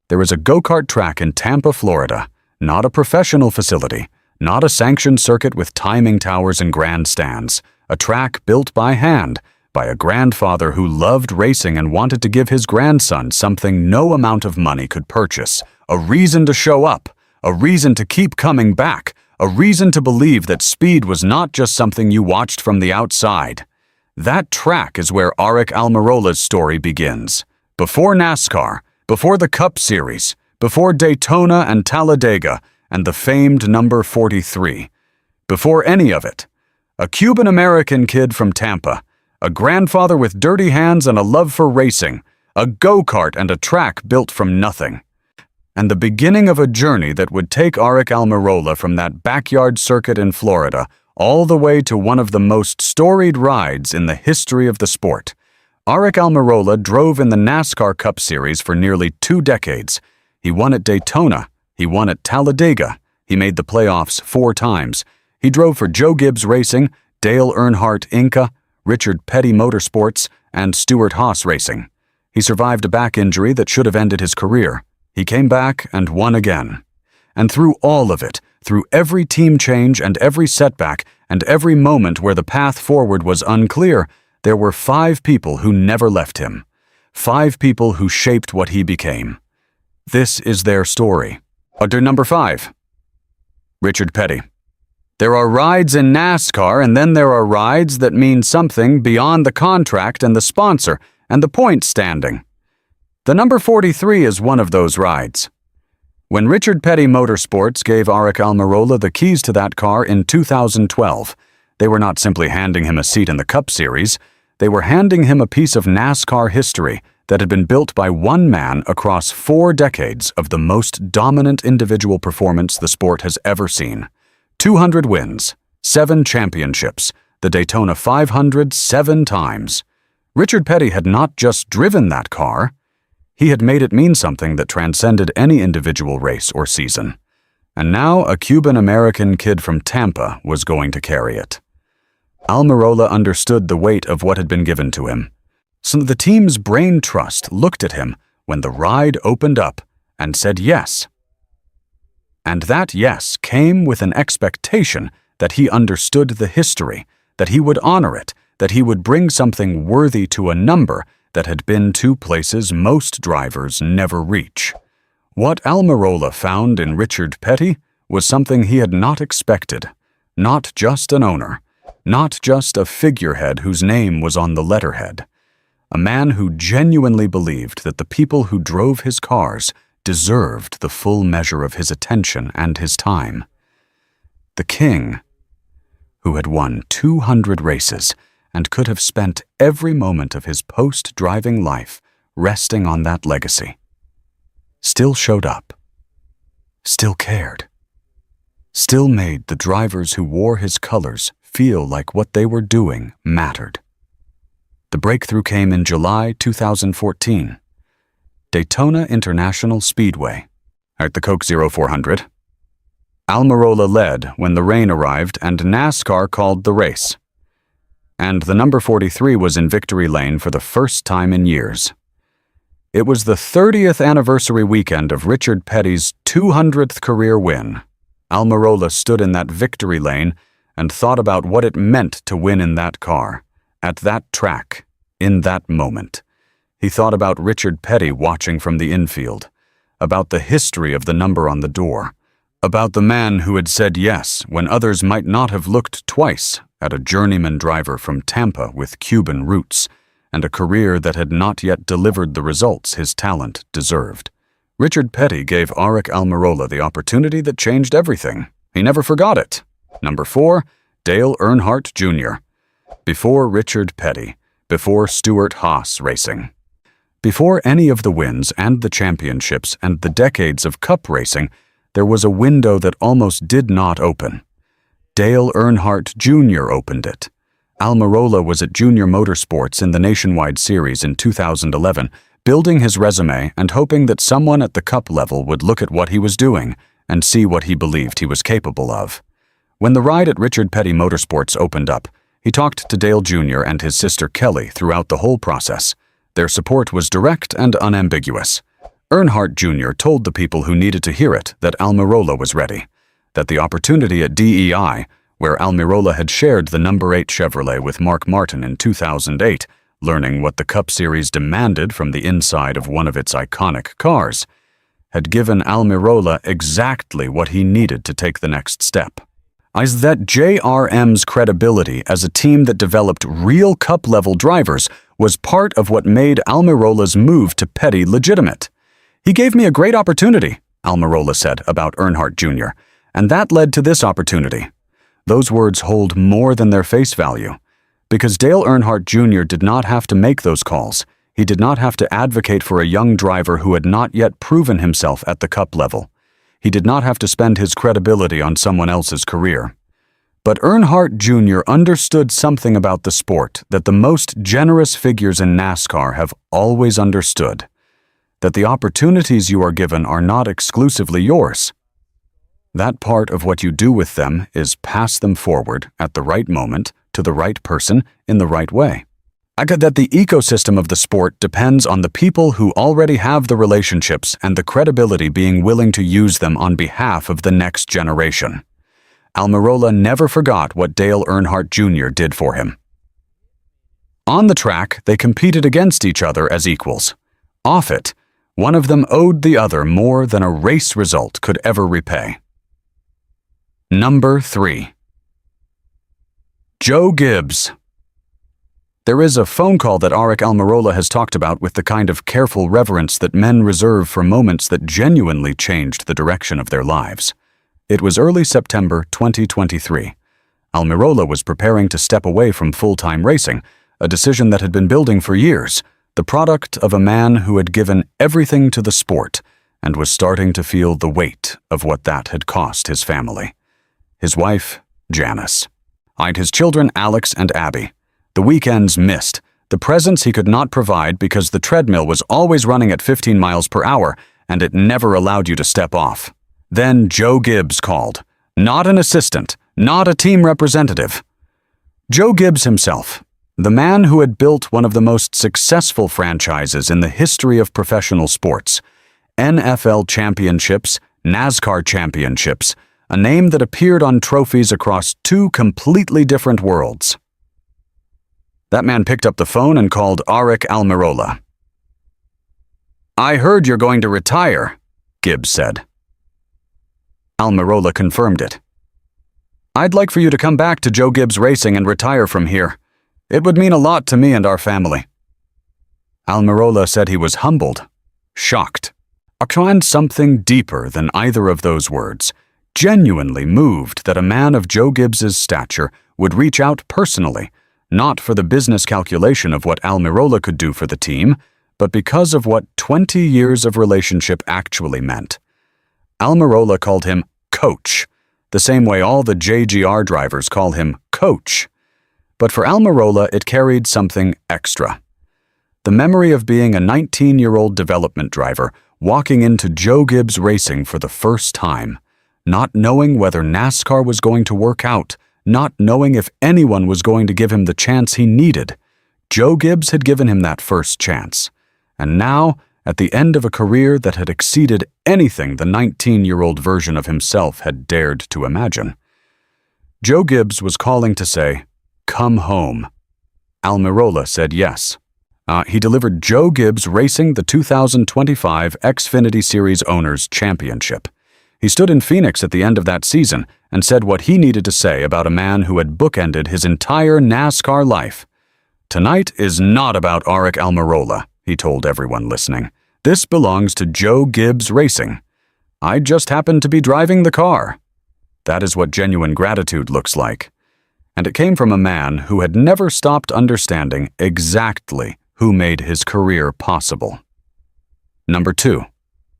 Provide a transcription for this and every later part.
There is a go-kart track in Tampa, Florida, not a professional facility, not a sanctioned circuit with timing towers and grandstands, a track built by hand by a grandfather who loved racing and wanted to give his grandson something no amount of money could purchase, a reason to show up, a reason to keep coming back, a reason to believe that speed was not just something you watched from the outside. That track is where Aric Almirola's story begins. Before NASCAR, before the Cup Series, before Daytona and Talladega, and the famed number 43. Before any of it, a Cuban-American kid from Tampa, a grandfather with dirty hands and a love for racing, a go-kart and a track built from nothing. And the beginning of a journey that would take Aric Almirola from that backyard circuit in Florida all the way to one of the most storied rides in the history of the sport. Aric Almirola drove in the NASCAR Cup Series for nearly 2 decades. He won at Daytona. He won at Talladega. He made the playoffs 4 times. He drove for Joe Gibbs Racing, Dale Earnhardt Inca, Richard Petty Motorsports, and Stewart Haas Racing. He survived a back injury that should have ended his career. He came back and won again. And through all of it, through every team change and every setback and every moment where the path forward was unclear, there were 5 people who never left him. 5 people who shaped what he became. This is their story. Order number 5. Richard Petty. There are rides in NASCAR, and then there are rides that mean something beyond the contract and the sponsor and the point standing. The number 43 is one of those rides. When Richard Petty Motorsports gave Aric Almirola the keys to that car in 2012, they were not simply handing him a seat in the Cup Series, they were handing him a piece of NASCAR history that had been built by one man across 4 decades of the most dominant individual performance the sport has ever seen. 200 wins, 7 championships, the Daytona 500 7 times. Richard Petty had not just driven that car, he had made it mean something that transcended any individual race or season. And now a Cuban-American kid from Tampa was going to carry it. Almirola understood the weight of what had been given to him. So the team's brain trust looked at him when the ride opened up and said yes. And that yes came with an expectation that he understood the history, that he would honor it, that he would bring something worthy to a number that had been to places most drivers never reach. What Almirola found in Richard Petty was something he had not expected, not just an owner, not just a figurehead whose name was on the letterhead, a man who genuinely believed that the people who drove his cars deserved the full measure of his attention and his time. The king, who had won 200 races and could have spent every moment of his post-driving life resting on that legacy, still showed up, still cared, still made the drivers who wore his colors feel like what they were doing mattered. The breakthrough came in July 2014. Daytona International Speedway. At the Coke 0400. Almirola led when the rain arrived and NASCAR called the race. And the number 43 was in victory lane for the first time in years. It was the 30th anniversary weekend of Richard Petty's 200th career win. Almirola stood in that victory lane and thought about what it meant to win in that car, at that track, in that moment. He thought about Richard Petty watching from the infield, about the history of the number on the door, about the man who had said yes when others might not have looked twice at a journeyman driver from Tampa with Cuban roots, and a career that had not yet delivered the results his talent deserved. Richard Petty gave Aric Almirola the opportunity that changed everything. He never forgot it. Number 4, Dale Earnhardt Jr. Before Richard Petty, before Stewart Haas Racing. Before any of the wins and the championships and the decades of cup racing, there was a window that almost did not open. Dale Earnhardt Jr. opened it. Almirola was at Junior Motorsports in the Nationwide Series in 2011, building his resume and hoping that someone at the cup level would look at what he was doing and see what he believed he was capable of. When the ride at Richard Petty Motorsports opened up, he talked to Dale Jr. and his sister Kelly throughout the whole process. Their support was direct and unambiguous. Earnhardt Jr. told the people who needed to hear it that Almirola was ready, that the opportunity at DEI, where Almirola had shared the number 8 Chevrolet with Mark Martin in 2008, learning what the Cup Series demanded from the inside of one of its iconic cars, had given Almirola exactly what he needed to take the next step. Is that JRM's credibility as a team that developed real Cup-level drivers was part of what made Almirola's move to Petty legitimate. "He gave me a great opportunity," Almirola said about Earnhardt Jr., "and that led to this opportunity." Those words hold more than their face value, because Dale Earnhardt Jr. did not have to make those calls. He did not have to advocate for a young driver who had not yet proven himself at the Cup level. He did not have to spend his credibility on someone else's career. But Earnhardt Jr. understood something about the sport that the most generous figures in NASCAR have always understood: that the opportunities you are given are not exclusively yours. That part of what you do with them is pass them forward at the right moment to the right person in the right way. That the ecosystem of the sport depends on the people who already have the relationships and the credibility being willing to use them on behalf of the next generation. Almirola never forgot what Dale Earnhardt Jr. did for him. On the track, they competed against each other as equals. Off it, one of them owed the other more than a race result could ever repay. Number 3. Joe Gibbs. There is a phone call that Aric Almirola has talked about with the kind of careful reverence that men reserve for moments that genuinely changed the direction of their lives. It was early September 2023. Almirola was preparing to step away from full-time racing, a decision that had been building for years, the product of a man who had given everything to the sport and was starting to feel the weight of what that had cost his family. His wife, Janice. His children, Alex and Abby. The weekends missed, the presents he could not provide because the treadmill was always running at 15 miles per hour and it never allowed you to step off. Then Joe Gibbs called. Not an assistant, not a team representative. Joe Gibbs himself, the man who had built one of the most successful franchises in the history of professional sports, NFL championships, NASCAR championships, a name that appeared on trophies across 2 completely different worlds. That man picked up the phone and called Aric Almirola. "I heard you're going to retire," Gibbs said. Almirola confirmed it. "I'd like for you to come back to Joe Gibbs Racing and retire from here. It would mean a lot to me and our family." Almirola said he was humbled, shocked, and something deeper than either of those words, genuinely moved that a man of Joe Gibbs's stature would reach out personally, not for the business calculation of what Almirola could do for the team, but because of what 20 years of relationship actually meant. Almirola called him Coach, the same way all the JGR drivers call him Coach. But for Almirola, it carried something extra. The memory of being a 19-year-old development driver walking into Joe Gibbs Racing for the first time, not knowing whether NASCAR was going to work out, not knowing if anyone was going to give him the chance he needed. Joe Gibbs had given him that first chance. And now, at the end of a career that had exceeded anything the 19-year-old version of himself had dared to imagine, Joe Gibbs was calling to say, "Come home." Almirola said yes. He delivered Joe Gibbs Racing the 2025 Xfinity Series Owners Championship. He stood in Phoenix at the end of that season and said what he needed to say about a man who had bookended his entire NASCAR life. "Tonight is not about Aric Almirola," he told everyone listening. "This belongs to Joe Gibbs Racing. I just happened to be driving the car." That is what genuine gratitude looks like. And it came from a man who had never stopped understanding exactly who made his career possible. Number 2.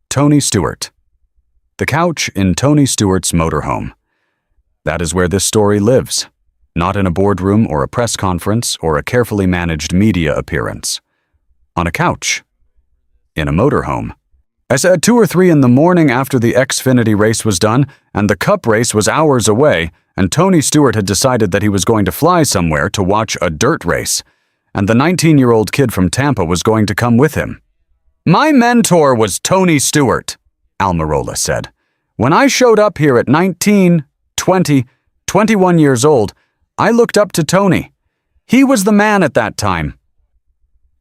Tony Stewart. The couch in Tony Stewart's motorhome. That is where this story lives, not in a boardroom or a press conference or a carefully managed media appearance. On a couch. In a motorhome. At 2 or 3 in the morning after the Xfinity race was done and the Cup race was hours away, and Tony Stewart had decided that he was going to fly somewhere to watch a dirt race, and the 19-year-old kid from Tampa was going to come with him. "My mentor was Tony Stewart," Almirola said. "When I showed up here at 19, 20, 21 years old, I looked up to Tony. He was the man at that time."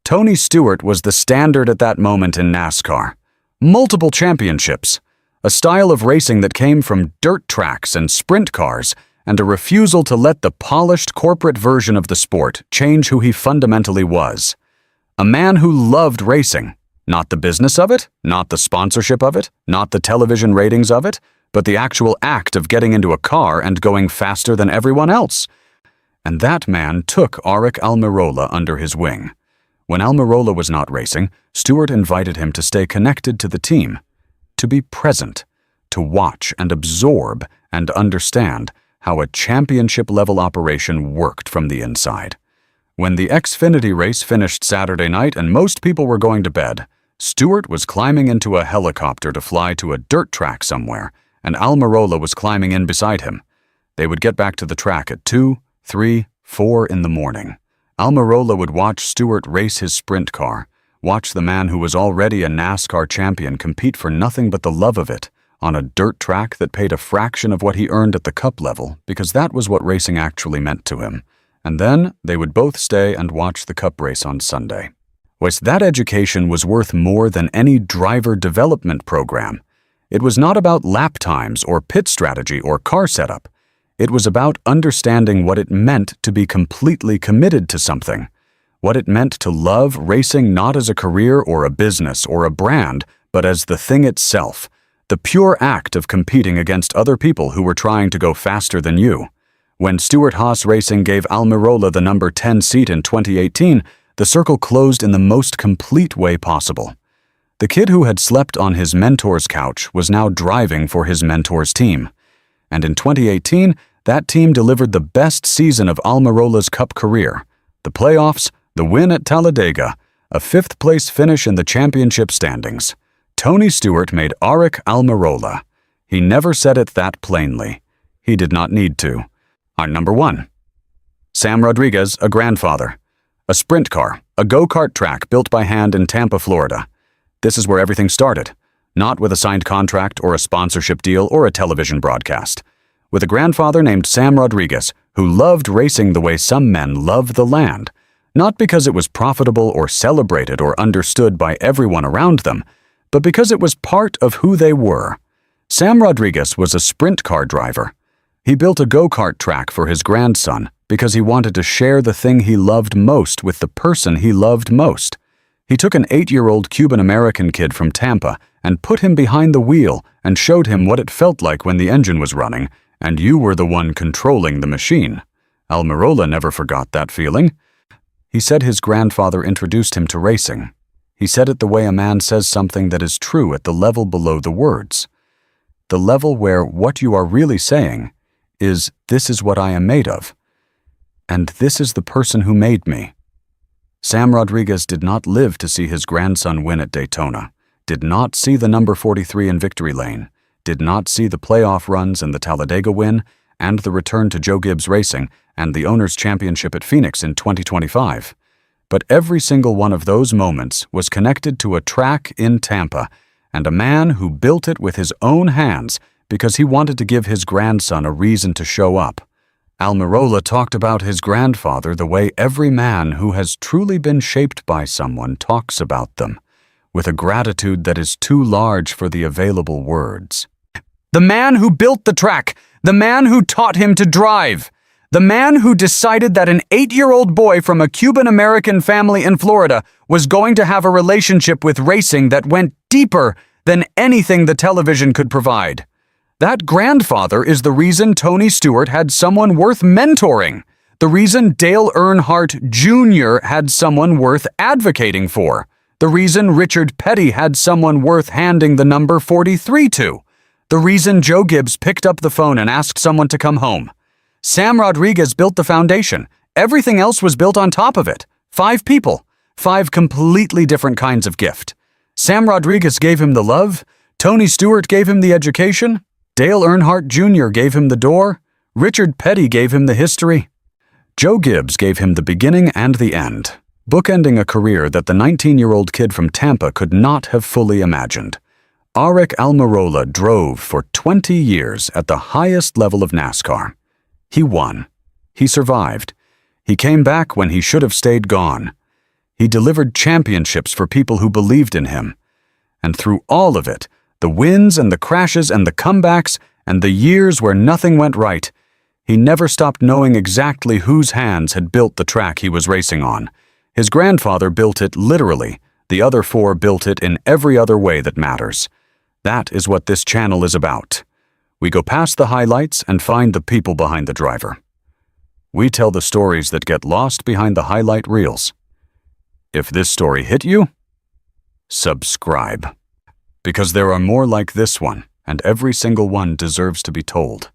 Tony Stewart was the standard at that moment in NASCAR. Multiple championships, a style of racing that came from dirt tracks and sprint cars, and a refusal to let the polished corporate version of the sport change who he fundamentally was. A man who loved racing, not the business of it, not the sponsorship of it, not the television ratings of it, but the actual act of getting into a car and going faster than everyone else. And that man took Aric Almirola under his wing. When Almirola was not racing, Stewart invited him to stay connected to the team, to be present, to watch and absorb and understand how a championship-level operation worked from the inside. When the Xfinity race finished Saturday night and most people were going to bed, Stewart was climbing into a helicopter to fly to a dirt track somewhere, and Almirola was climbing in beside him. They would get back to the track at 2, 3, 4 in the morning. Almirola would watch Stewart race his sprint car, watch the man who was already a NASCAR champion compete for nothing but the love of it, on a dirt track that paid a fraction of what he earned at the cup level, because that was what racing actually meant to him. And then they would both stay and watch the cup race on Sunday. That education was worth more than any driver development program. It was not about lap times or pit strategy or car setup. It was about understanding what it meant to be completely committed to something, what it meant to love racing not as a career or a business or a brand, but as the thing itself, the pure act of competing against other people who were trying to go faster than you. When Stewart-Haas Racing gave Almirola the number 10 seat in 2018, the circle closed in the most complete way possible. The kid who had slept on his mentor's couch was now driving for his mentor's team. And in 2018, that team delivered the best season of Almirola's Cup career. The playoffs, the win at Talladega, a 5th-place finish in the championship standings. Tony Stewart made Aric Almirola. He never said it that plainly. He did not need to. On number 1. Sam Rodriguez, a grandfather. A sprint car, a go-kart track built by hand in Tampa, Florida. This is where everything started. Not with a signed contract or a sponsorship deal or a television broadcast. With a grandfather named Sam Rodriguez, who loved racing the way some men love the land. Not because it was profitable or celebrated or understood by everyone around them, but because it was part of who they were. Sam Rodriguez was a sprint car driver. He built a go-kart track for his grandson because he wanted to share the thing he loved most with the person he loved most. He took an 8-year-old Cuban-American kid from Tampa and put him behind the wheel and showed him what it felt like when the engine was running, and you were the one controlling the machine. Almirola never forgot that feeling. He said his grandfather introduced him to racing. He said it the way a man says something that is true at the level below the words. The level where what you are really saying is, "This is what I am made of. And this is the person who made me." Sam Rodriguez did not live to see his grandson win at Daytona, did not see the number 43 in victory lane, did not see the playoff runs and the Talladega win, and the return to Joe Gibbs Racing and the Owners' Championship at Phoenix in 2025. But every single one of those moments was connected to a track in Tampa and a man who built it with his own hands because he wanted to give his grandson a reason to show up. Almirola talked about his grandfather the way every man who has truly been shaped by someone talks about them, with a gratitude that is too large for the available words. The man who built the track, the man who taught him to drive, the man who decided that an 8-year-old boy from a Cuban-American family in Florida was going to have a relationship with racing that went deeper than anything the television could provide. That grandfather is the reason Tony Stewart had someone worth mentoring, the reason Dale Earnhardt Jr. had someone worth advocating for, the reason Richard Petty had someone worth handing the number 43 to, the reason Joe Gibbs picked up the phone and asked someone to come home. Sam Rodriguez built the foundation. Everything else was built on top of it. 5 people, 5 completely different kinds of gift. Sam Rodriguez gave him the love. Tony Stewart gave him the education. Dale Earnhardt Jr. gave him the door. Richard Petty gave him the history. Joe Gibbs gave him the beginning and the end. bookending a career that the 19-year-old kid from Tampa could not have fully imagined. Aric Almirola drove for 20 years at the highest level of NASCAR. He won. He survived. He came back when he should have stayed gone. He delivered championships for people who believed in him. And through all of it, the wins and the crashes and the comebacks and the years where nothing went right, he never stopped knowing exactly whose hands had built the track he was racing on. His grandfather built it literally. The other four built it in every other way that matters. That is what this channel is about. We go past the highlights and find the people behind the driver. We tell the stories that get lost behind the highlight reels. If this story hit you, subscribe. Because there are more like this one, and every single one deserves to be told.